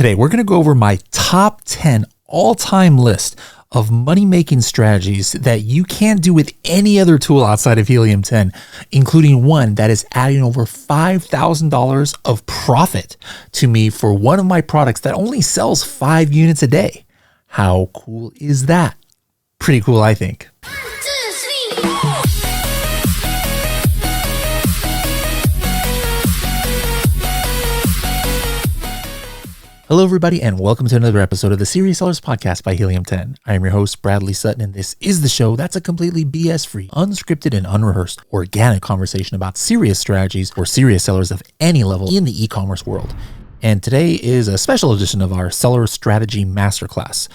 Today, we're going to go over my top 10 all-time list of money-making strategies that you can't do with any other tool outside of Helium 10, including one that is adding over $5,000 of profit to me for one of my products that only sells 5 units a day. How cool is that? Pretty cool, I think. Hello, everybody, and welcome to another episode of the Serious Sellers Podcast by Helium 10. I am your host, Bradley Sutton, and this is the show that's a completely BS-free, unscripted, and unrehearsed, organic conversation about serious strategies for serious sellers of any level in the e-commerce world. And today is a special edition of our Seller Strategy Masterclass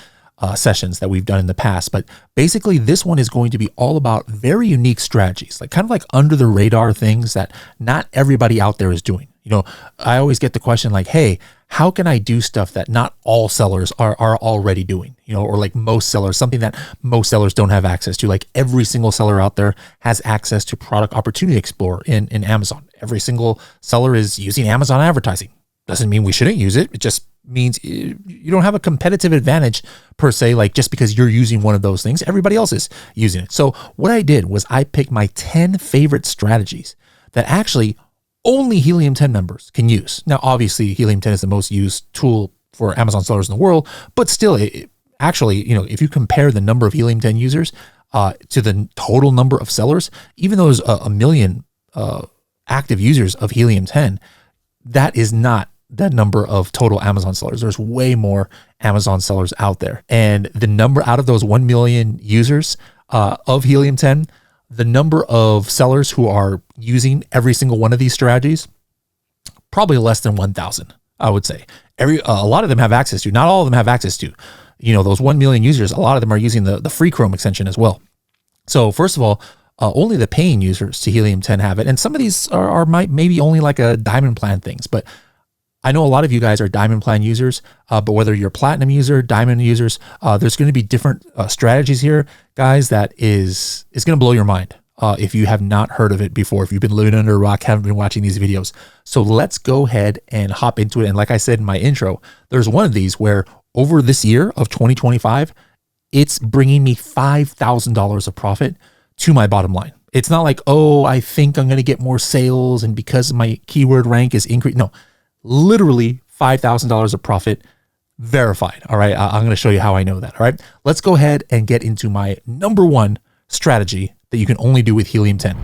sessions that we've done in the past. But basically, this one is going to be all about very unique strategies, like kind of like under the radar things that not everybody out there is doing. You know, I always get the question like, hey, how can I do stuff that not all sellers are already doing? You know, or like most sellers, something that most sellers don't have access to. Like every single seller out there has access to Product Opportunity Explorer in Amazon. Every single seller is using Amazon advertising. Doesn't mean we shouldn't use it. It just means you don't have a competitive advantage per se, like just because you're using one of those things, everybody else is using it. So what I did was I picked my 10 favorite strategies that actually only Helium 10 members can use. Now, obviously, Helium 10 is the most used tool for Amazon sellers in the world, but still, actually, you know, if you compare the number of Helium 10 users to the total number of sellers, even though there's a million active users of Helium 10, that is not that number of total Amazon sellers. There's way more Amazon sellers out there. And the number out of those 1 million users of Helium 10, the number of sellers who are using every single one of these strategies, probably less than 1,000, I would say. A lot of them have access to, not all of them have access to, you know, those 1 million users. A lot of them are using the free Chrome extension as well. So first of all, only the paying users to Helium 10 have it. And some of these are maybe only like a diamond plan things, but I know a lot of you guys are diamond plan users, but whether you're platinum user, diamond users, there's going to be different strategies here, guys, that is going to blow your mind if you have not heard of it before, if you've been living under a rock, haven't been watching these videos. So let's go ahead and hop into it. And like I said in my intro, there's one of these where over this year of 2025, it's bringing me $5,000 of profit to my bottom line. It's not like, oh, I think I'm going to get more sales and because my keyword rank is increased. No. Literally $5,000 of profit verified. All right. I'm going to show you how I know that. All right. Let's go ahead and get into my number one strategy that you can only do with Helium 10.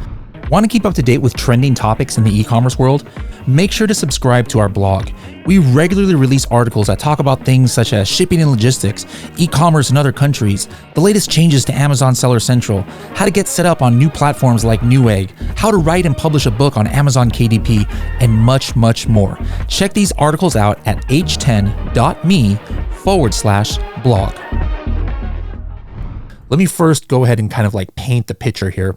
Want to keep up to date with trending topics in the e-commerce world? Make sure to subscribe to our blog. We regularly release articles that talk about things such as shipping and logistics, e-commerce in other countries, the latest changes to Amazon Seller Central, how to get set up on new platforms like Newegg, how to write and publish a book on Amazon KDP, and much, much more. Check these articles out at h10.me/blog. Let me first go ahead and kind of like paint the picture here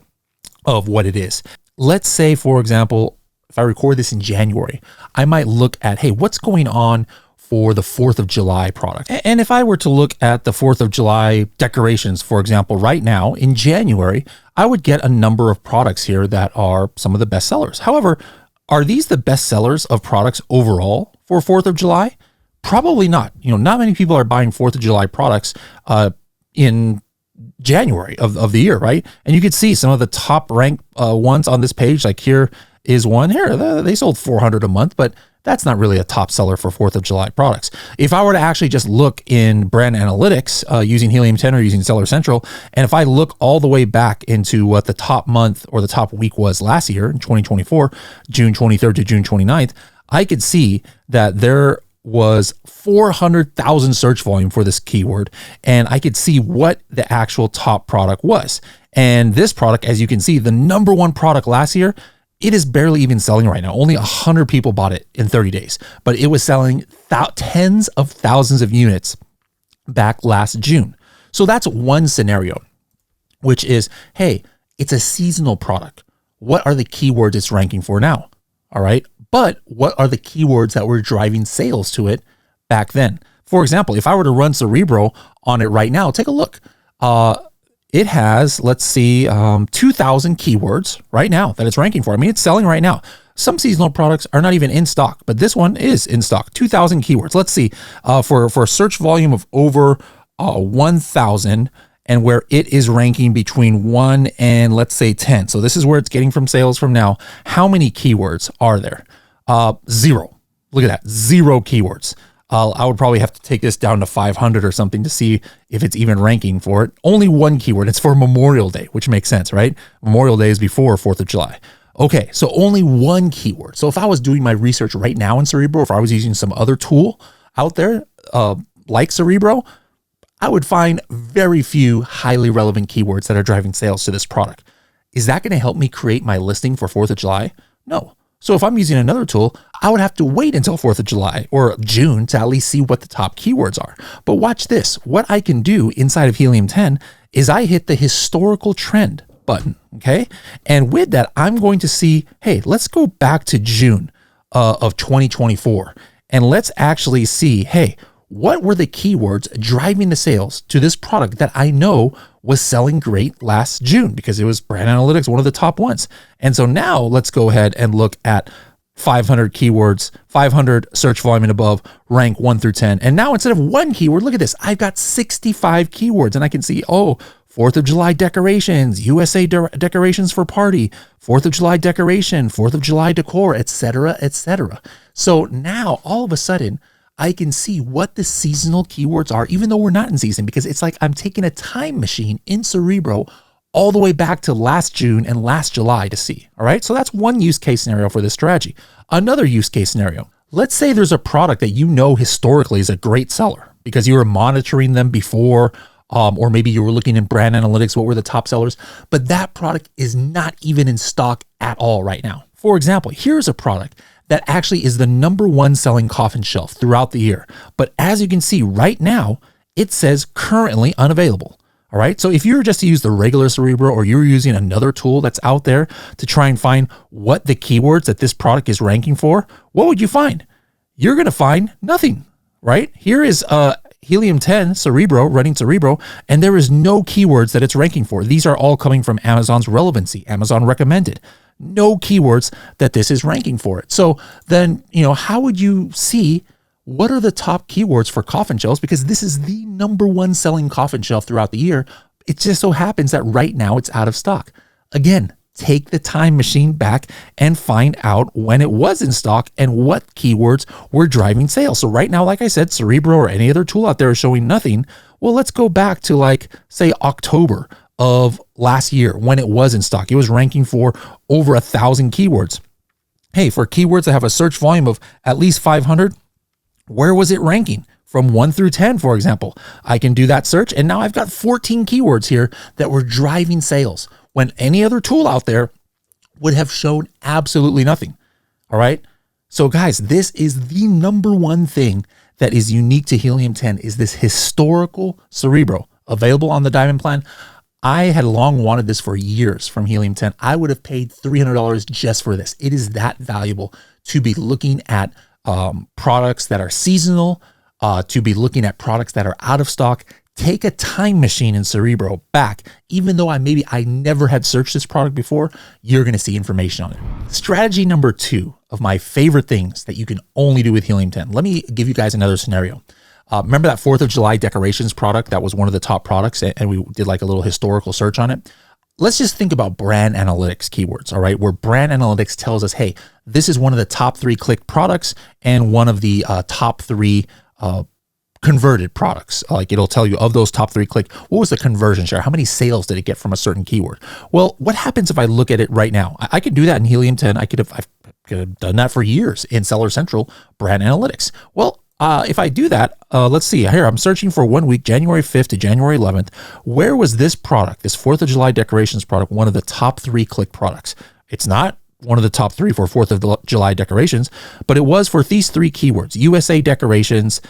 of what it is. Let's say, for example, if I record this in January, I might look at, hey, what's going on for the 4th of July product? And if I were to look at the 4th of July decorations, for example, right now in January, I would get a number of products here that are some of the best sellers. However, are these the best sellers of products overall for 4th of July? Probably not. You know, not many people are buying 4th of July products in January of the year, right? And you could see some of the top ranked ones on this page. Like here is one here. They sold 400 a month, but that's not really a top seller for 4th of July products. If I were to actually just look in brand analytics using Helium 10 or using Seller Central, and if I look all the way back into what the top month or the top week was last year in 2024, June 23rd to June 29th, I could see that there was 400,000 search volume for this keyword, and I could see what the actual top product was. And this product, as you can see, the number one product last year, it is barely even selling right now. Only 100 people bought it in 30 days, but it was selling tens of thousands of units back last June. So that's one scenario, which is, hey, it's a seasonal product. What are the keywords it's ranking for now? All right. But what are the keywords that were driving sales to it back then? For example, if I were to run Cerebro on it right now, take a look. it has, let's see, 2,000 keywords right now that it's ranking for. I mean, it's selling right now. Some seasonal products are not even in stock, but this one is in stock. 2,000 keywords. Let's see, for a search volume of over 1,000, and where it is ranking between 1 and let's say 10. So this is where it's getting from sales from now. How many keywords are there? 0. Look at that, 0 keywords. I would probably have to take this down to 500 or something to see if it's even ranking for it. Only 1 keyword. It's for Memorial Day, which makes sense, right? Memorial Day is before 4th of July. Okay, so only 1 keyword. So if I was doing my research right now in Cerebro, if I was using some other tool out there like Cerebro, I would find very few highly relevant keywords that are driving sales to this product. Is that going to help me create my listing for 4th of July? No. So if I'm using another tool, I would have to wait until 4th of July or June to at least see what the top keywords are. But watch this. What I can do inside of Helium 10 is I hit the historical trend button, okay? And with that, I'm going to see, hey, let's go back to June of 2024, and let's actually see, hey, what were the keywords driving the sales to this product that I know was selling great last June, because it was brand analytics, one of the top ones. And so now let's go ahead and look at 500 keywords, 500 search volume and above, rank 1 through 10. And now instead of 1 keyword, look at this, I've got 65 keywords, and I can see, oh, 4th of July decorations, USA decorations for party, 4th of July decoration, 4th of July decor, etc., etc. So now all of a sudden, I can see what the seasonal keywords are, even though we're not in season, because it's like I'm taking a time machine in Cerebro all the way back to last June and last July to see. All right. So that's one use case scenario for this strategy. Another use case scenario. Let's say there's a product that you know historically is a great seller because you were monitoring them before, or maybe you were looking in brand analytics, what were the top sellers, but that product is not even in stock at all right now. For example, here's a product that actually is the #1 selling coffin shelf throughout the year. But as you can see right now, it says currently unavailable. All right. So if you were just to use the regular Cerebro, or you're using another tool that's out there to try and find what the keywords that this product is ranking for, what would you find? You're going to find nothing, right? Here is Helium 10 Cerebro running Cerebro, and there is no keywords that it's ranking for. These are all coming from Amazon's relevancy, Amazon recommended. No keywords that this is ranking for it. So then, how would you see what are the top keywords for coffin shelves? Because this is the #1 selling coffin shelf throughout the year. It just so happens that right now it's out of stock. Again, take the time machine back and find out when it was in stock and what keywords were driving sales. So right now, like I said, Cerebro or any other tool out there is showing nothing. Well, let's go back to say October of last year when it was in stock. It was ranking for over 1,000 keywords. Hey, for keywords that have a search volume of at least 500, where was it ranking? From 1 through 10, for example. I can do that search, and now I've got 14 keywords here that were driving sales when any other tool out there would have shown absolutely nothing. All right. So guys, this is the #1 thing that is unique to Helium 10 is this historical Cerebro available on the Diamond plan. I had long wanted this for years from Helium 10. I would have paid $300 just for this. It is that valuable to be looking at products that are seasonal, to be looking at products that are out of stock. Take a time machine in Cerebro back. Even though I never had searched this product before, you're going to see information on it. Strategy number 2 of my favorite things that you can only do with Helium 10. Let me give you guys another scenario. Remember that 4th of July decorations product that was one of the top products, and we did a little historical search on it? Let's just think about brand analytics keywords, all right, where brand analytics tells us, hey, this is one of the top 3 click products and one of the top 3 converted products. It'll tell you of those top 3 click, what was the conversion share? How many sales did it get from a certain keyword? Well, what happens if I look at it right now? I could do that in Helium 10. I could have done that for years in Seller Central brand analytics. Well, if I do that, let's see here. I'm searching for 1 week, January 5th to January 11th. Where was this product, this 4th of July decorations product, one of the top 3 click products? It's not one of the top 3 for 4th of July decorations, but it was for these 3 keywords: USA decorations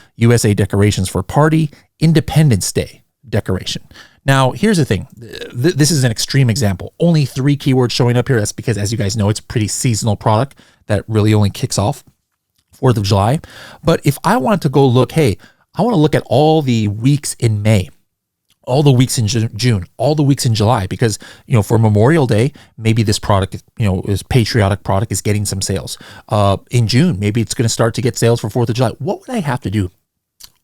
for party, Independence Day decoration. Now, here's the thing. This is an extreme example. Only 3 keywords showing up here. That's because, as you guys know, it's a pretty seasonal product that really only kicks off 4th of July. But if I want to go look, hey, I want to look at all the weeks in May. all the weeks in June, all the weeks in July, because, for Memorial Day, maybe this product, is patriotic product is getting some sales. In June, maybe it's going to start to get sales for 4th of July. What would I have to do?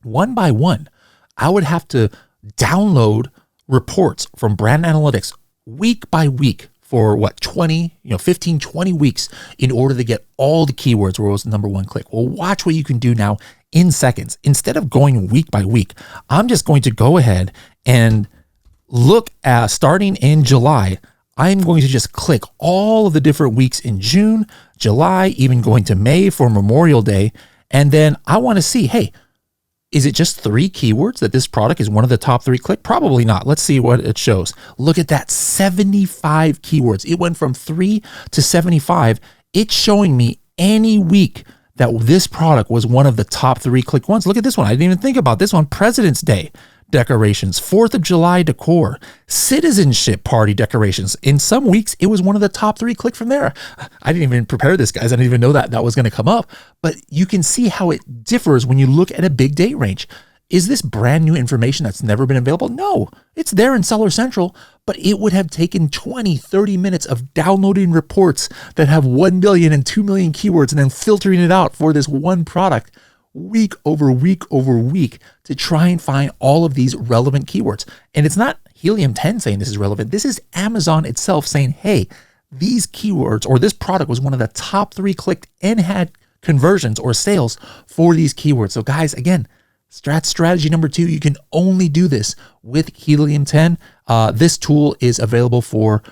One by one, I would have to download reports from brand analytics week by week for 15, 20 weeks in order to get all the keywords where it was the number one click. Well, watch what you can do now in seconds. Instead of going week by week, I'm just going to go ahead and look at, starting in July, I'm going to just click all of the different weeks in June, July, even going to May for Memorial Day. And then I want to see, hey, is it just 3 keywords that this product is one of the top 3 click? Probably not. Let's see what it shows. Look at that, 75 keywords. It went from 3 to 75. It's showing me any week that this product was one of the top 3 click ones. Look at this one. I didn't even think about this one. President's Day decorations, 4th of July decor, citizenship party decorations. In some weeks, it was one of the top 3 click from there. I didn't even prepare this, guys. I didn't even know that was going to come up. But you can see how it differs when you look at a big date range. Is this brand new information that's never been available? No, it's there in Seller Central, but it would have taken 20, 30 minutes of downloading reports that have 1 million and 2 million keywords and then filtering it out for this one product week over week over week to try and find all of these relevant keywords. And it's not Helium 10 saying this is relevant. This is Amazon itself saying, hey, these keywords or this product was one of the top 3 clicked and had conversions or sales for these keywords. So guys, again, strategy number 2, you can only do this with Helium 10. This tool is available for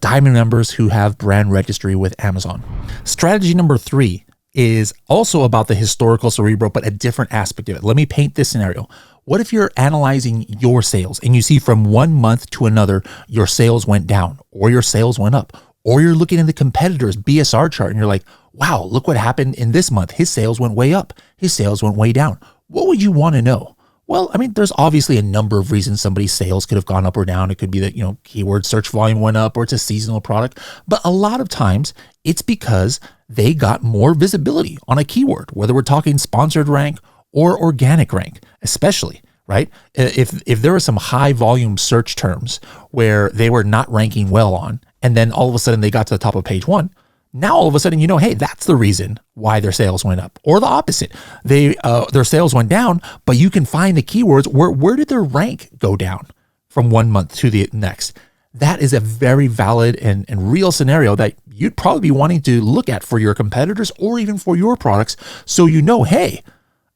Diamond members who have brand registry with Amazon. Strategy number 3 is also about the historical Cerebro, but a different aspect of it. Let me paint this scenario. What if you're analyzing your sales and you see from one month to another, your sales went down or your sales went up, or you're looking at the competitor's BSR chart and you're like, wow, look what happened in this month. His sales went way up. His sales went way down. What would you want to know? Well, I mean, there's obviously a number of reasons somebody's sales could have gone up or down. It could be that, keyword search volume went up or it's a seasonal product. But a lot of times it's because they got more visibility on a keyword, whether we're talking sponsored rank or organic rank, especially, right? If there are some high volume search terms where they were not ranking well on, and then all of a sudden they got to the top of page 1, now all of a sudden, hey, that's the reason why their sales went up. Or the opposite, their sales went down, but you can find the keywords where did their rank go down from one month to the next. That is a very valid and real scenario that you'd probably be wanting to look at for your competitors or even for your products. So hey,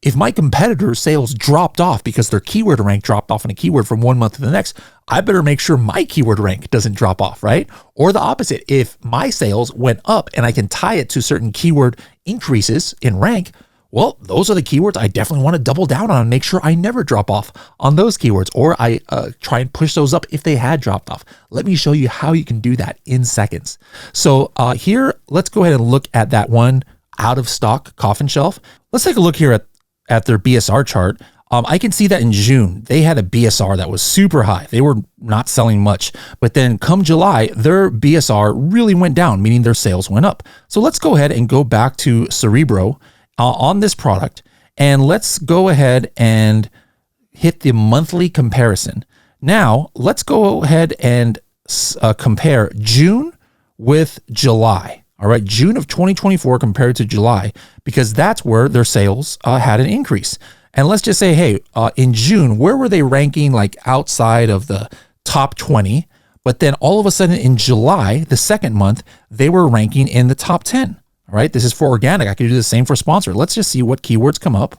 if my competitor's sales dropped off because their keyword rank dropped off in a keyword from one month to the next, I better make sure my keyword rank doesn't drop off, right? Or the opposite, if my sales went up and I can tie it to certain keyword increases in rank, well, those are the keywords I definitely want to double down on and make sure I never drop off on those keywords, or I try and push those up if they had dropped off. Let me show you how you can do that in seconds. So here, let's go ahead and look at that one out of stock coffin shelf. Let's take a look here at their BSR chart. I can see that in June, they had a BSR that was super high. They were not selling much, but then come July, their BSR really went down, meaning their sales went up. So let's go ahead and go back to Cerebro on this product, and let's go ahead and hit the monthly comparison. Now, let's go ahead and compare June with July. All right, June of 2024 compared to July, because that's where their sales had an increase. And let's just say, hey, in June, where were they ranking like outside of the top 20? But then all of a sudden in July, the second month, they were ranking in the top 10. All right, this is for organic. I could do the same for sponsored. Let's just see what keywords come up.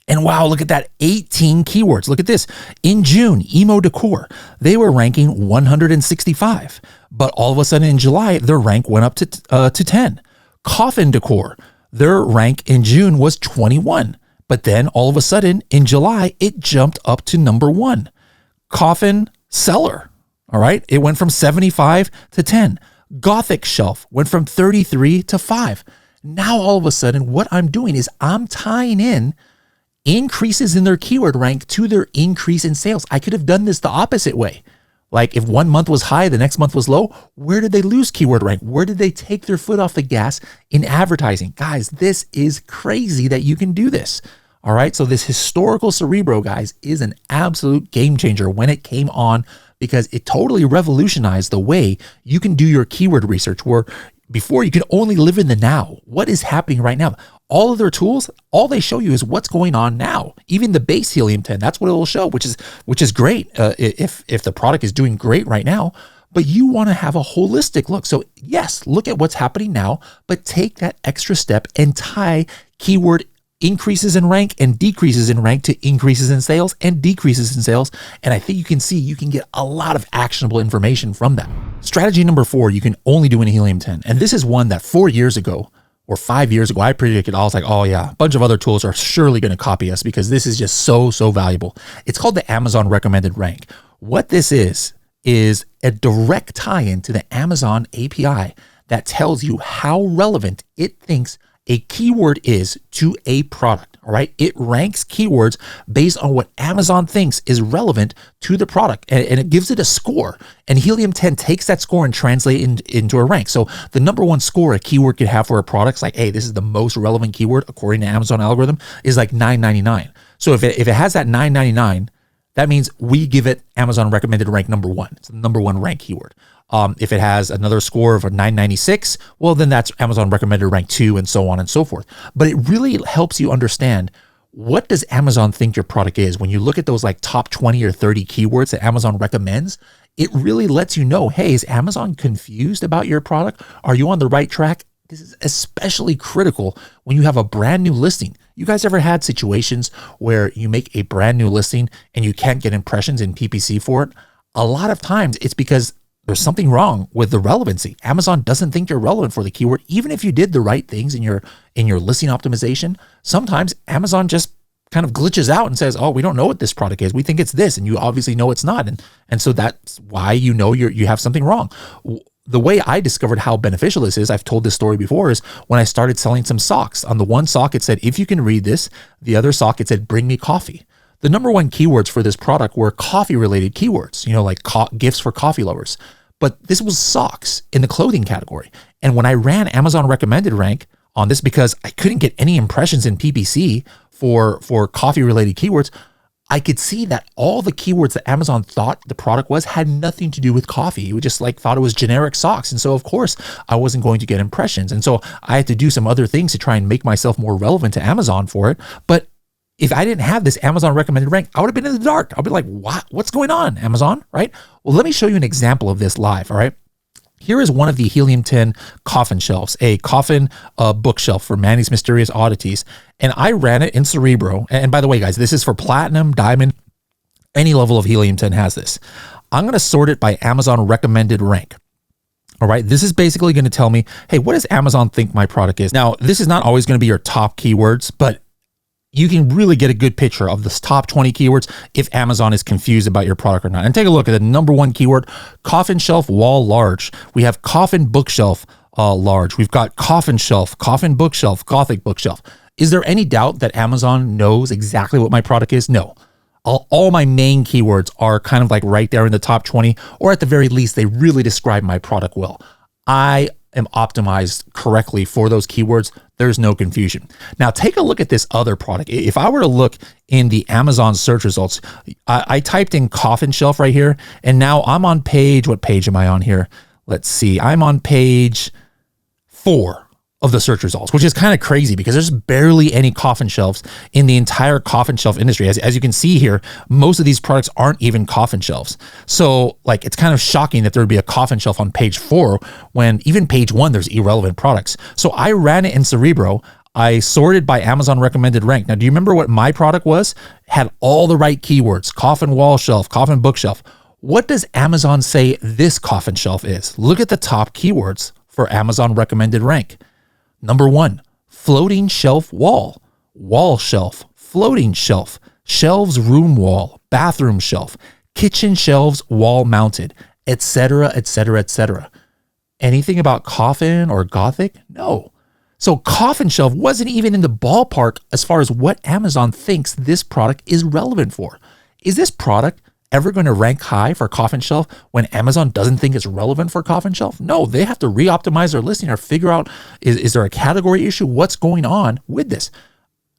And wow, look at that, 18 keywords. Look at this. In June, emo decor, they were ranking 165. But all of a sudden in July, their rank went up to 10. Coffin decor, their rank in June was 21. But then all of a sudden in July, it jumped up to number 1. Coffin seller, all right, it went from 75 to 10. Gothic shelf went from 33 to 5. Now all of a sudden, what I'm doing is I'm tying in increases in their keyword rank to their increase in sales. I could have done this the opposite way. Like if one month was high, the next month was low, where did they lose keyword rank? Where did they take their foot off the gas in advertising? Guys, this is crazy that you can do this. All right. So this historical Cerebro, guys, is an absolute game changer when it came on, because it totally revolutionized the way you can do your keyword research, where before you could only live in the now. What is happening right now? All of their tools, all they show you is what's going on now. Even the base Helium 10, that's what it will show, which is great if the product is doing great right now. But you want to have a holistic look. So yes, look at what's happening now, but take that extra step and tie keyword increases in rank and decreases in rank to increases in sales and decreases in sales. And I think you can see you can get a lot of actionable information from that. Strategy number 4, you can only do in Helium 10. And this is one that 4 years ago or 5 years ago, I predicted. I was like, oh yeah, a bunch of other tools are surely going to copy us because this is just so valuable. It's called the Amazon recommended rank. What this is a direct tie-in to the Amazon API that tells you how relevant it thinks a keyword is to a product. All right. It ranks keywords based on what Amazon thinks is relevant to the product, and it gives it a score. And Helium 10 takes that score and translates it into a rank. So the number one score a keyword could have for a product is like, hey, this is the most relevant keyword according to Amazon algorithm, is like $9.99. So if it has that $9.99, that means we give it Amazon recommended rank number 1. It's the number 1 rank keyword. If it has another score of a 996, well, then that's Amazon recommended rank 2, and so on and so forth. But it really helps you understand, what does Amazon think your product is? When you look at those like top 20 or 30 keywords that Amazon recommends, it really lets you know, hey, is Amazon confused about your product? Are you on the right track? This is especially critical when you have a brand new listing. You guys ever had situations where you make a brand new listing and you can't get impressions in PPC for it? A lot of times it's because there's something wrong with the relevancy. Amazon doesn't think you're relevant for the keyword, even if you did the right things in your listing optimization. Sometimes Amazon just kind of glitches out and says, oh, we don't know what this product is. We think it's this, and you obviously know it's not. And so that's why you know you have something wrong. The way I discovered how beneficial this is, I've told this story before, is when I started selling some socks. On the one sock, it said, if you can read this. The other sock, it said, bring me coffee. The number 1 keywords for this product were coffee-related keywords, like gifts for coffee lovers. But this was socks in the clothing category. And when I ran Amazon recommended rank on this, because I couldn't get any impressions in PPC for coffee-related keywords, I could see that all the keywords that Amazon thought the product was had nothing to do with coffee. It just thought it was generic socks. And so, of course, I wasn't going to get impressions. And so I had to do some other things to try and make myself more relevant to Amazon for it. But if I didn't have this Amazon recommended rank, I would have been in the dark. I'll be like, what's going on, Amazon, right? Well, let me show you an example of this live, all right? Here is one of the Helium 10 coffin shelves, a coffin bookshelf for Manny's Mysterious Oddities. And I ran it in Cerebro. And by the way, guys, this is for platinum, diamond, any level of Helium 10 has this. I'm going to sort it by Amazon recommended rank. All right, this is basically going to tell me, hey, what does Amazon think my product is? Now, this is not always going to be your top keywords, but you can really get a good picture of the top 20 keywords if Amazon is confused about your product or not. And take a look at the number 1 keyword, coffin shelf wall large. We have coffin bookshelf large. We've got coffin shelf, coffin bookshelf, gothic bookshelf. Is there any doubt that Amazon knows exactly what my product is? No. All my main keywords are kind of like right there in the top 20, or at the very least, they really describe my product well. I am optimized correctly for those keywords. There's no confusion. Now take a look at this other product. If I were to look in the Amazon search results, I typed in coffin shelf right here, and now I'm on page, what page am I on here? Let's see, I'm on page 4 of the search results, which is kind of crazy because there's barely any coffin shelves in the entire coffin shelf industry. As you can see here, most of these products aren't even coffin shelves. So it's kind of shocking that there would be a coffin shelf on page 4 when even page 1, there's irrelevant products. So I ran it in Cerebro. I sorted by Amazon recommended rank. Now, do you remember what my product was? Had all the right keywords: coffin wall shelf, coffin bookshelf. What does Amazon say this coffin shelf is? Look at the top keywords for Amazon recommended rank. Number 1, floating shelf wall, wall shelf, floating shelf, shelves room wall, bathroom shelf, kitchen shelves wall mounted, etc., etc., etc. Anything about coffin or gothic? No. So coffin shelf wasn't even in the ballpark as far as what Amazon thinks this product is relevant for. Is this product ever going to rank high for coffin shelf when Amazon doesn't think it's relevant for coffin shelf? No, they have to re-optimize their listing or figure out, is there a category issue? What's going on with this?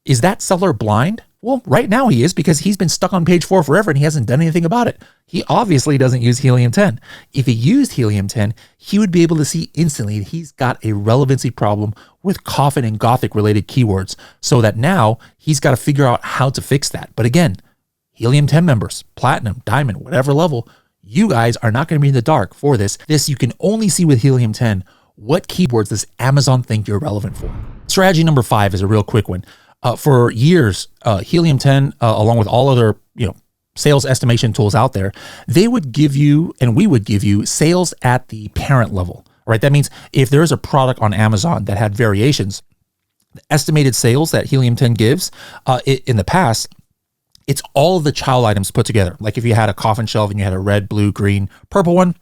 Is that seller blind? Well, right now he is, because he's been stuck on page 4 forever and he hasn't done anything about it. He obviously doesn't use Helium 10. If he used Helium 10, he would be able to see instantly that he's got a relevancy problem with coffin and Gothic related keywords, so that now he's got to figure out how to fix that. But again, Helium 10 members, Platinum, Diamond, whatever level, you guys are not going to be in the dark for this. This you can only see with Helium 10. What keywords does Amazon think you're relevant for? Strategy number 5 is a real quick one. For years, Helium 10, along with all other, sales estimation tools out there, they would give you, and we would give you, sales at the parent level, right? That means if there's a product on Amazon that had variations, the estimated sales that Helium 10 gives in the past, it's all of the child items put together. Like if you had a coffin shelf and you had a red, blue, green, purple one,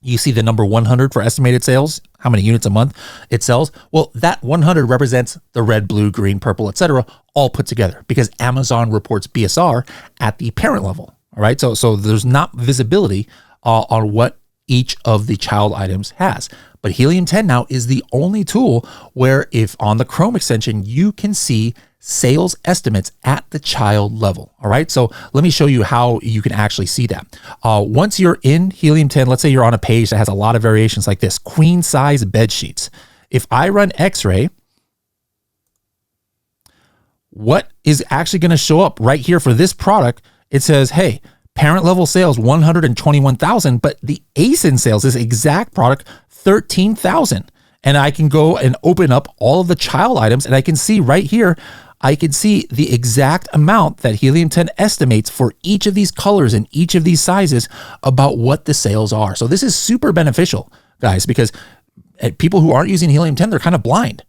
you see the number 100 for estimated sales, how many units a month it sells. Well, that 100 represents the red, blue, green, purple, etc., all put together, because Amazon reports BSR at the parent level. All right. So there's not visibility on what each of the child items has. But Helium 10 now is the only tool where, if on the Chrome extension, you can see sales estimates at the child level. All right. So let me show you how you can actually see that. Once you're in Helium 10, let's say you're on a page that has a lot of variations like this, queen size bed sheets. If I run X-ray, what is actually going to show up right here for this product? It says, hey, parent level sales 121,000, but the ASIN sales, this exact product, 13,000. And I can go and open up all of the child items, and I can see right here, I can see the exact amount that Helium 10 estimates for each of these colors and each of these sizes about what the sales are. So this is super beneficial, guys, because people who aren't using Helium 10, they're kind of blind.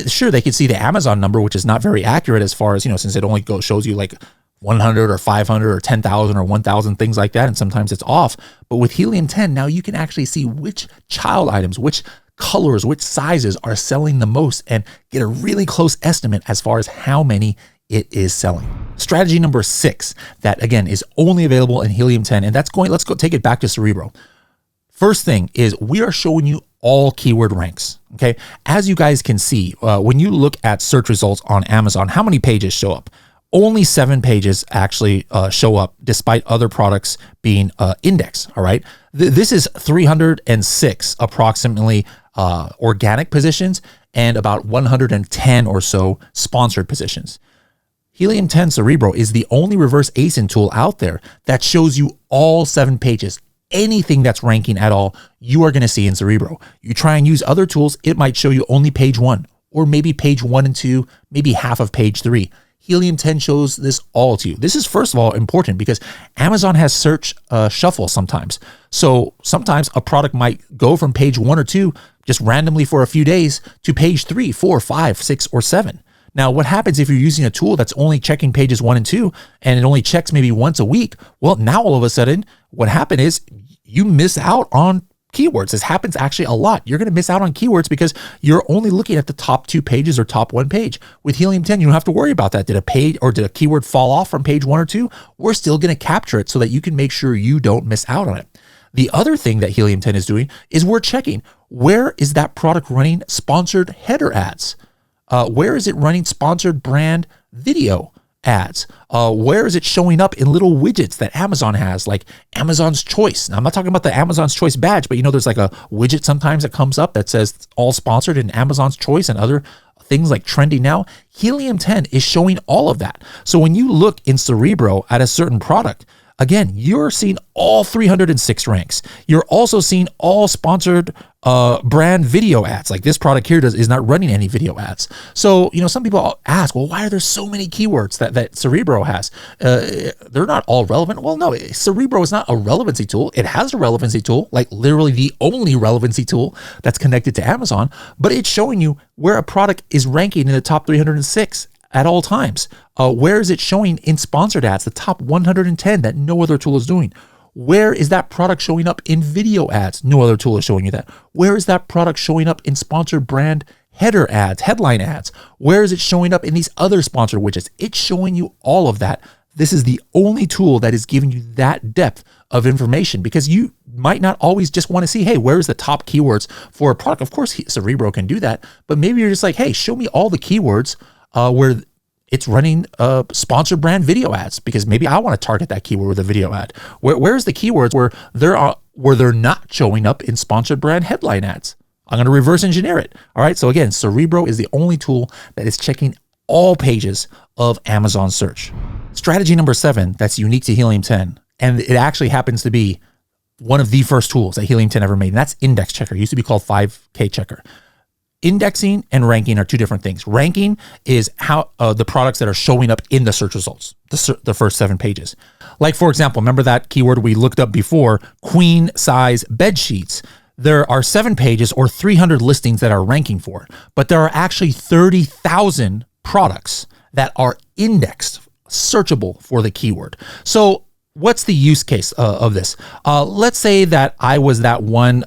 Sure, they can see the Amazon number, which is not very accurate as far as, since it only shows you like 100 or 500 or 10,000 or 1,000, things like that. And sometimes it's off. But with Helium 10, now you can actually see which child items, which colors, which sizes are selling the most, and get a really close estimate as far as how many it is selling. Strategy number 6, that again is only available in Helium 10, and let's go take it back to Cerebro. First thing is, we are showing you all keyword ranks. Okay. As you guys can see, when you look at search results on Amazon, how many pages show up? Only 7 pages actually show up, despite other products being indexed. All right. This is 306 approximately organic positions and about 110 or so sponsored positions. Helium 10 Cerebro is the only reverse ASIN tool out there that shows you all 7 pages. Anything that's ranking at all, you are going to see in Cerebro. You try and use other tools, it might show you only page 1, or maybe page 1 and 2, maybe half of page 3. Helium 10 shows this all to you. This is, first of all, important because Amazon has search shuffle sometimes. So sometimes a product might go from page 1 or 2 just randomly for a few days to page 3, 4, 5, 6, or 7. Now, what happens if you're using a tool that's only checking pages 1 and 2, and it only checks maybe once a week? Well, now all of a sudden, what happened is you miss out on keywords. This happens actually a lot. You're going to miss out on keywords because you're only looking at the top 2 pages or top 1 page. With Helium 10, you don't have to worry about that. Did a keyword fall off from page 1 or 2? We're still going to capture it so that you can make sure you don't miss out on it. The other thing that Helium 10 is doing is we're checking, where is that product running sponsored header ads? Where is it running sponsored brand video ads? Where is it showing up in little widgets that Amazon has, like Amazon's Choice? Now, I'm not talking about the Amazon's Choice badge, but there's like a widget sometimes that comes up that says all sponsored in Amazon's Choice and other things like Trendy Now. Helium 10 is showing all of that. So when you look in Cerebro at a certain product, again, you're seeing all 306 ranks. You're also seeing all sponsored brand video ads. Like this product here is not running any video ads. So, some people ask, well, why are there so many keywords that Cerebro has? They're not all relevant. Well, no, Cerebro is not a relevancy tool. It has a relevancy tool, like literally the only relevancy tool that's connected to Amazon, but it's showing you where a product is ranking in the top 306 at all times. Where is it showing in sponsored ads, the top 110 that no other tool is doing? Where is that product showing up in video ads? No other tool is showing you that. Where is that product showing up in sponsored brand header ads, headline ads? Where is it showing up in these other sponsored widgets? It's showing you all of that. This is the only tool that is giving you that depth of information, because you might not always just want to see, hey, where's the top keywords for a product? Of course, Cerebro can do that, but maybe you're just like, hey, show me all the keywords where it's running sponsored brand video ads because maybe I want to target that keyword with a video ad. Where's the keywords where they're not showing up in sponsored brand headline ads? I'm going to reverse engineer it. All right. So again, Cerebro is the only tool that is checking all pages of Amazon search. Strategy number 7 that's unique to Helium 10, and it actually happens to be one of the first tools that Helium 10 ever made, and that's Index Checker. It used to be called 5K Checker. Indexing and ranking are two different things. Ranking is how the products that are showing up in the search results, the first 7 pages. Like, for example, remember that keyword we looked up before, queen size bed sheets. There are 7 pages or 300 listings that are ranking for it, but there are actually 30,000 products that are indexed, searchable for the keyword. So what's the use case of this? Let's say that I was that one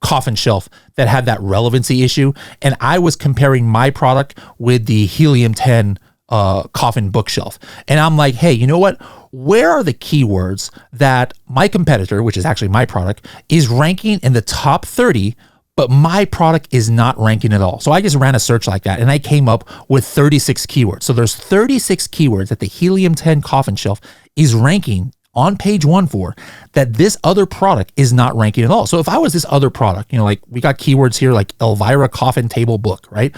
coffin shelf that had that relevancy issue, and I was comparing my product with the Helium 10 coffin bookshelf. And I'm like, hey, you know what? Where are the keywords that my competitor, which is actually my product, is ranking in the top 30, but my product is not ranking at all? So I just ran a search like that, and I came up with 36 keywords. So there's 36 keywords that the Helium 10 coffin shelf is ranking on page 1 for that this other product is not ranking at all. So if I was this other product, like we got keywords here like Elvira coffin table book, right?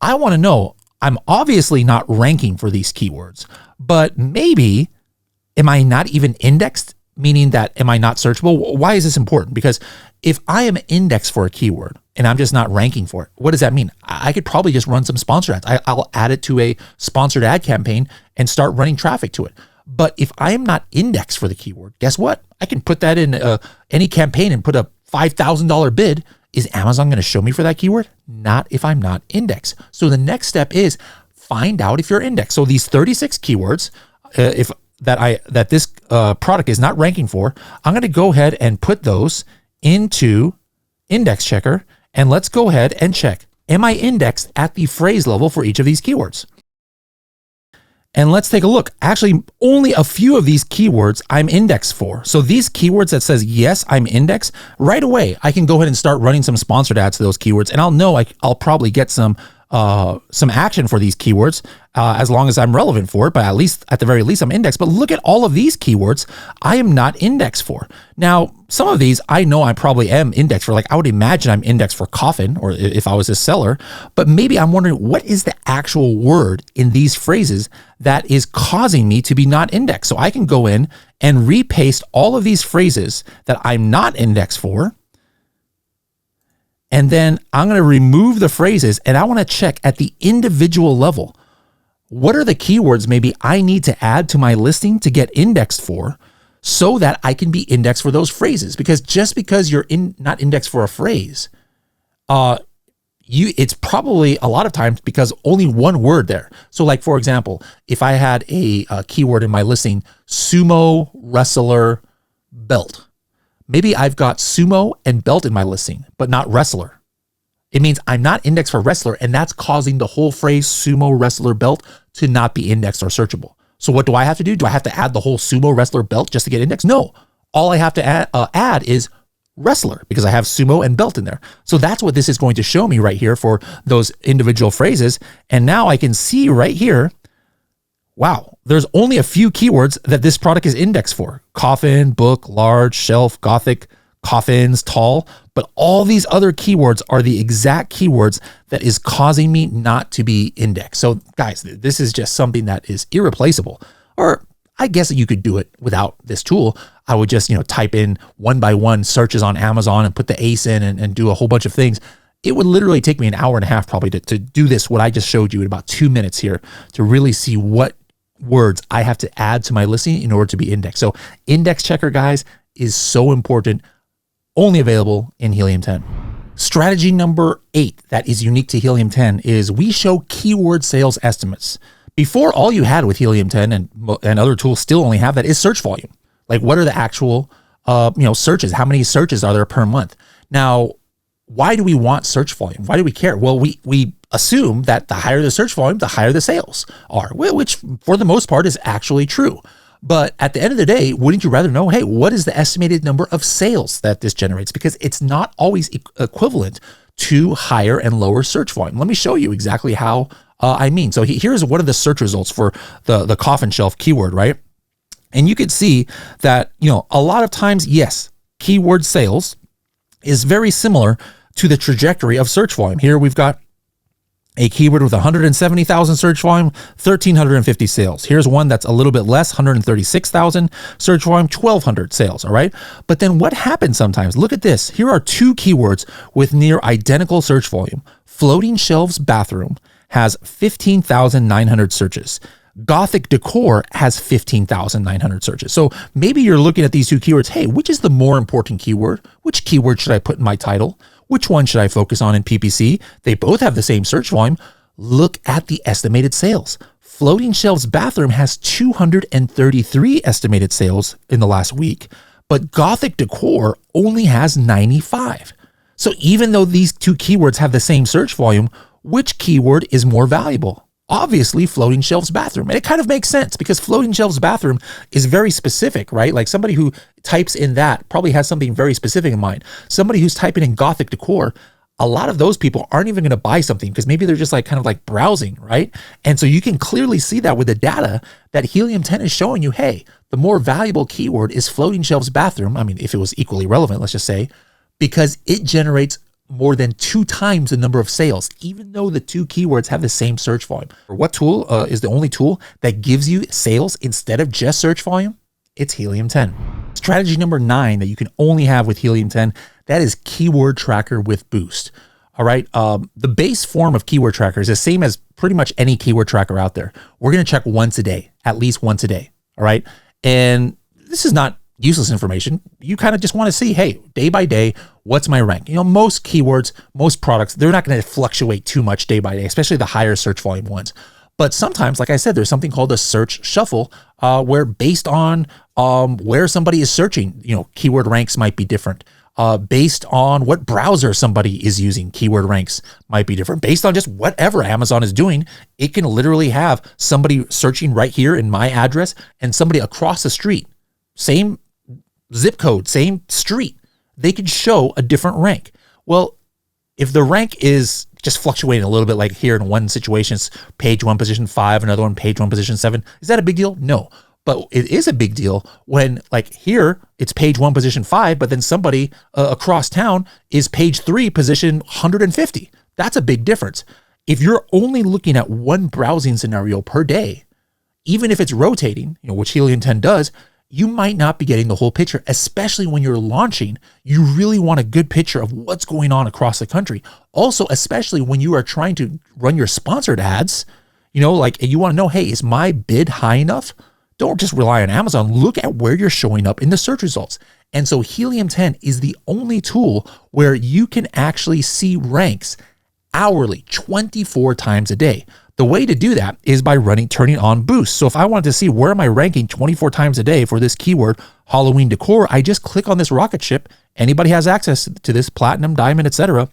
I want to know, I'm obviously not ranking for these keywords, but maybe am I not even indexed? Meaning that, am I not searchable? Why is this important? Because if I am indexed for a keyword and I'm just not ranking for it, what does that mean? I could probably just run some sponsored ads. I'll add it to a sponsored ad campaign and start running traffic to it. But if I am not indexed for the keyword, guess what? I can put that in any campaign and put a $5,000 bid. Is Amazon going to show me for that keyword? Not if I'm not indexed. So the next step is find out if you're indexed. So these 36 keywords, that this product is not ranking for, I'm going to go ahead and put those into Index Checker, and let's go ahead and check. Am I indexed at the phrase level for each of these keywords? And let's take a look. Actually, only a few of these keywords I'm indexed for. So these keywords that says, yes, I'm indexed, right away, I can go ahead and start running some sponsored ads to those keywords. And I'll know I'll probably get some action for these keywords as long as I'm relevant for it, but at the very least, I'm indexed. But look at all of these keywords I am not indexed for. Now, some of these I know I probably am indexed for. Like, I would imagine I'm indexed for coffin, or if I was a seller, but maybe I'm wondering what is the actual word in these phrases that is causing me to be not indexed. So I can go in and repaste all of these phrases that I'm not indexed for. And then I'm going to remove the phrases, and I want to check at the individual level. What are the keywords maybe I need to add to my listing to get indexed for so that I can be indexed for those phrases? Because just because you're not indexed for a phrase, it's probably a lot of times because only one word there. So like, for example, if I had a keyword in my listing, sumo wrestler belt, maybe I've got sumo and belt in my listing, but not wrestler. It means I'm not indexed for wrestler, and that's causing the whole phrase sumo wrestler belt to not be indexed or searchable. So what do I have to do? Do I have to add the whole sumo wrestler belt just to get indexed? No. All I have to add is wrestler because I have sumo and belt in there. So that's what this is going to show me right here for those individual phrases. And now I can see right here, wow, there's only a few keywords that this product is indexed for. Coffin, book, large, shelf, gothic, coffins, tall. But all these other keywords are the exact keywords that is causing me not to be indexed. So guys, this is just something that is irreplaceable. Or I guess you could do it without this tool. I would just, type in 1-by-1 searches on Amazon and put the ASIN and do a whole bunch of things. It would literally take me an hour and a half probably to do this, what I just showed you in about 2 minutes here, to really see what words I have to add to my listing in order to be indexed. So Index Checker, guys, is so important, only available in Helium 10. Strategy number 8 that is unique to Helium 10 is we show keyword sales estimates. Before, all you had with Helium 10 and other tools still only have that is search volume. Like, what are the actual searches? How many searches are there per month? Now, why do we want search volume? Why do we care? Well, we assume that the higher the search volume, the higher the sales are, which for the most part is actually true. But at the end of the day, wouldn't you rather know, hey, what is the estimated number of sales that this generates? Because it's not always equivalent to higher and lower search volume. Let me show you exactly how I mean? So here's what are the search results for the coffin shelf keyword, right? And you could see that, a lot of times, yes, keyword sales is very similar to the trajectory of search volume. Here we've got a keyword with 170,000 search volume, 1,350 sales. Here's one that's a little bit less, 136,000 search volume, 1,200 sales, all right? But then what happens sometimes? Look at this. Here are two keywords with near identical search volume. Floating shelves bathroom has 15,900 searches. Gothic decor has 15,900 searches. So maybe you're looking at these two keywords. Hey, which is the more important keyword? Which keyword should I put in my title? Which one should I focus on in PPC? They both have the same search volume. Look at the estimated sales. Floating shelves bathroom has 233 estimated sales in the last week, but Gothic decor only has 95. So even though these two keywords have the same search volume, which keyword is more valuable? Obviously, floating shelves bathroom. And it kind of makes sense because floating shelves bathroom is very specific, right? Like somebody who types in that probably has something very specific in mind. Somebody who's typing in Gothic decor, a lot of those people aren't even going to buy something because maybe they're just kind of browsing, right? And so you can clearly see that with the data that Helium 10 is showing you, hey, the more valuable keyword is floating shelves bathroom. I mean, if it was equally relevant, let's just say, because it generates more than 2 times the number of sales, even though the two keywords have the same search volume. What tool is the only tool that gives you sales instead of just search volume? It's Helium 10. Strategy number 9 that you can only have with Helium 10, that is keyword tracker with boost. All right. The base form of keyword tracker is the same as pretty much any keyword tracker out there. We're going to check once a day, at least once a day. All right. And this is not useless information. You kind of just want to see, hey, day by day, what's my rank? Most keywords, most products, they're not going to fluctuate too much day by day, especially the higher search volume ones. But sometimes, like I said, there's something called a search shuffle, where based on where somebody is searching, keyword ranks might be different. Based on what browser somebody is using, keyword ranks might be different. Based on just whatever Amazon is doing, it can literally have somebody searching right here in my address and somebody across the street, same zip code, same street, they could show a different rank. Well, if the rank is just fluctuating a little bit, like here in one situation, it's page 1, position 5, another one, page 1, position 7, is that a big deal? No. But it is a big deal when, like here, it's page 1, position 5, but then somebody across town is page 3, position 150. That's a big difference. If you're only looking at one browsing scenario per day, even if it's rotating, which Helium 10 does, you might not be getting the whole picture, especially when you're launching. You really want a good picture of what's going on across the country. Also, especially when you are trying to run your sponsored ads, you want to know, hey, is my bid high enough? Don't just rely on Amazon. Look at where you're showing up in the search results. And so Helium 10 is the only tool where you can actually see ranks hourly, 24 times a day. The way to do that is by turning on boost. So if I wanted to see where am I ranking 24 times a day for this keyword, Halloween decor, I just click on this rocket ship. Anybody has access to this, platinum, diamond, etc.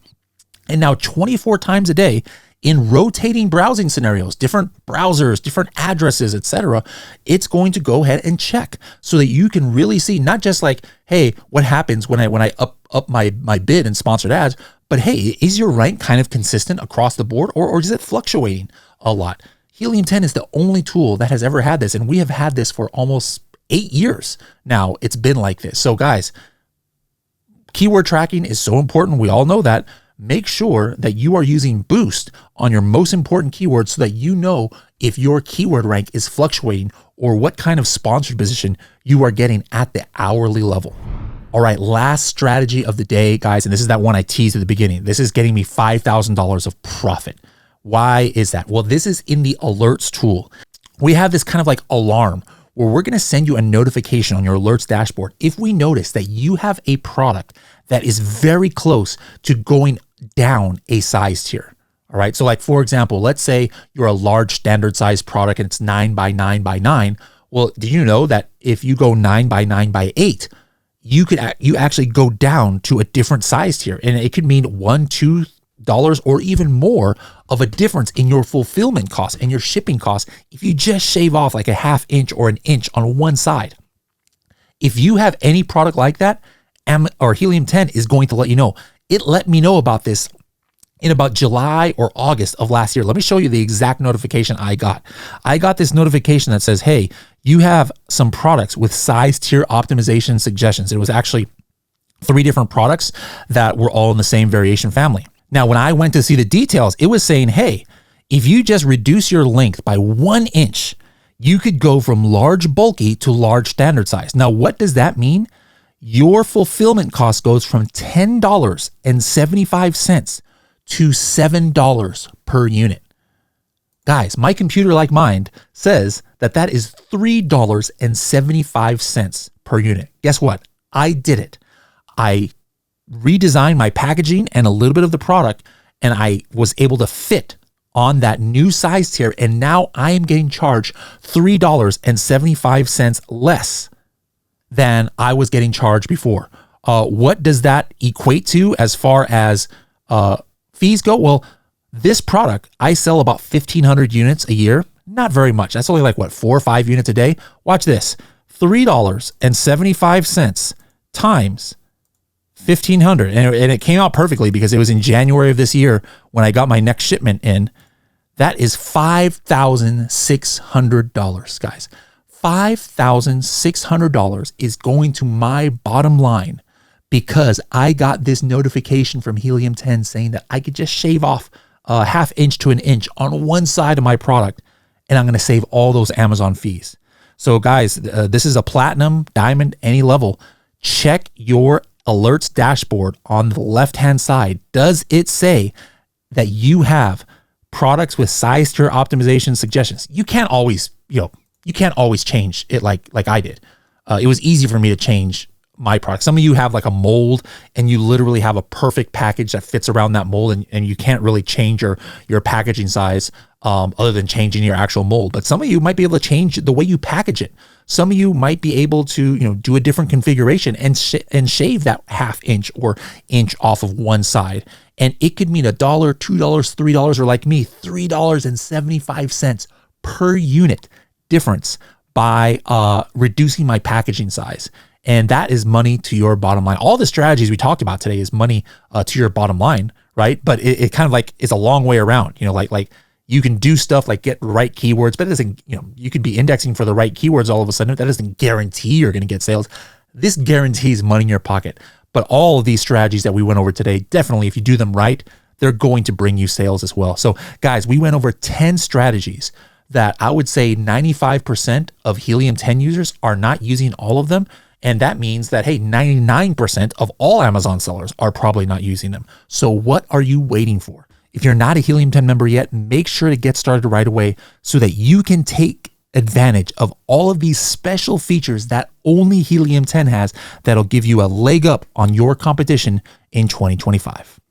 And now 24 times a day in rotating browsing scenarios, different browsers, different addresses, etc., it's going to go ahead and check so that you can really see not just hey, what happens when I up my bid in sponsored ads, but hey, is your rank kind of consistent across the board or is it fluctuating a lot? Helium 10 is the only tool that has ever had this, and we have had this for almost 8 years now. It's been like this. So guys, keyword tracking is so important. We all know that. Make sure that you are using boost on your most important keywords so that you know if your keyword rank is fluctuating or what kind of sponsored position you are getting at the hourly level. All right, last strategy of the day, guys, and this is that one I teased at the beginning. This is getting me $5,000 of profit. Why is that? Well, this is in the alerts tool. We have this kind of alarm where we're going to send you a notification on your alerts dashboard if we notice that you have a product that is very close to going down a size tier. All right. So for example, let's say you're a large standard size product and it's 9 by 9 by 9. Well, do you know that if you go 9 by 9 by 8, you actually go down to a different size tier, and it could mean $1, $2 or even more of a difference in your fulfillment costs and your shipping costs if you just shave off a ½ inch or an inch on one side. If you have any product like that, or Helium 10 is going to let you know. It let me know about this in about July or August of last year. Let me show you the exact notification I got. I got this notification that says, hey, you have some products with size tier optimization suggestions. It was actually 3 different products that were all in the same variation family. Now, when I went to see the details, it was saying, hey, if you just reduce your length by 1 inch, you could go from large bulky to large standard size. Now, what does that mean? Your fulfillment cost goes from $10.75 to $7 per unit. Guys, my computer like mine says that is $3.75 per unit. Guess what? I did it. I redesigned my packaging and a little bit of the product, and I was able to fit on that new size tier, and now I am getting charged $3.75 less than I was getting charged before. What does that equate to as far as fees go? Well, this product, I sell about 1,500 units a year. Not very much. That's only like, 4 or 5 units a day. Watch this. $3.75 times 1,500. And it came out perfectly because it was in January of this year when I got my next shipment in. That is $5,600, guys. $5,600 is going to my bottom line because I got this notification from Helium 10 saying that I could just shave off a 1/2 inch to 1 inch on one side of my product, and I'm going to save all those Amazon fees. So guys, this is a platinum, diamond, any level. Check your alerts dashboard on the left-hand side. Does it say that you have products with size tier optimization suggestions? You can't always, you can't always change it like I did. It was easy for me to change my product. Some of you have like a mold and you literally have a perfect package that fits around that mold, and you can't really change your packaging size other than changing your actual mold. But some of you might be able to change the way you package it. Some of you might be able to, do a different configuration and shave that 1/2 inch or inch off of one side. And it could mean $1, $2, $3, or like me, $3.75 per unit difference by reducing my packaging size. And that is money to your bottom line. All the strategies we talked about today is money to your bottom line, right? But it kind of like is a long way around, like you can do stuff like get the right keywords, but it doesn't, you could be indexing for the right keywords all of a sudden. That doesn't guarantee you're going to get sales. This guarantees money in your pocket. But all of these strategies that we went over today, definitely, if you do them right, they're going to bring you sales as well. So guys, we went over 10 strategies that I would say 95% of Helium 10 users are not using all of them. And that means that, hey, 99% of all Amazon sellers are probably not using them. So what are you waiting for? If you're not a Helium 10 member yet, make sure to get started right away so that you can take advantage of all of these special features that only Helium 10 has that'll give you a leg up on your competition in 2025.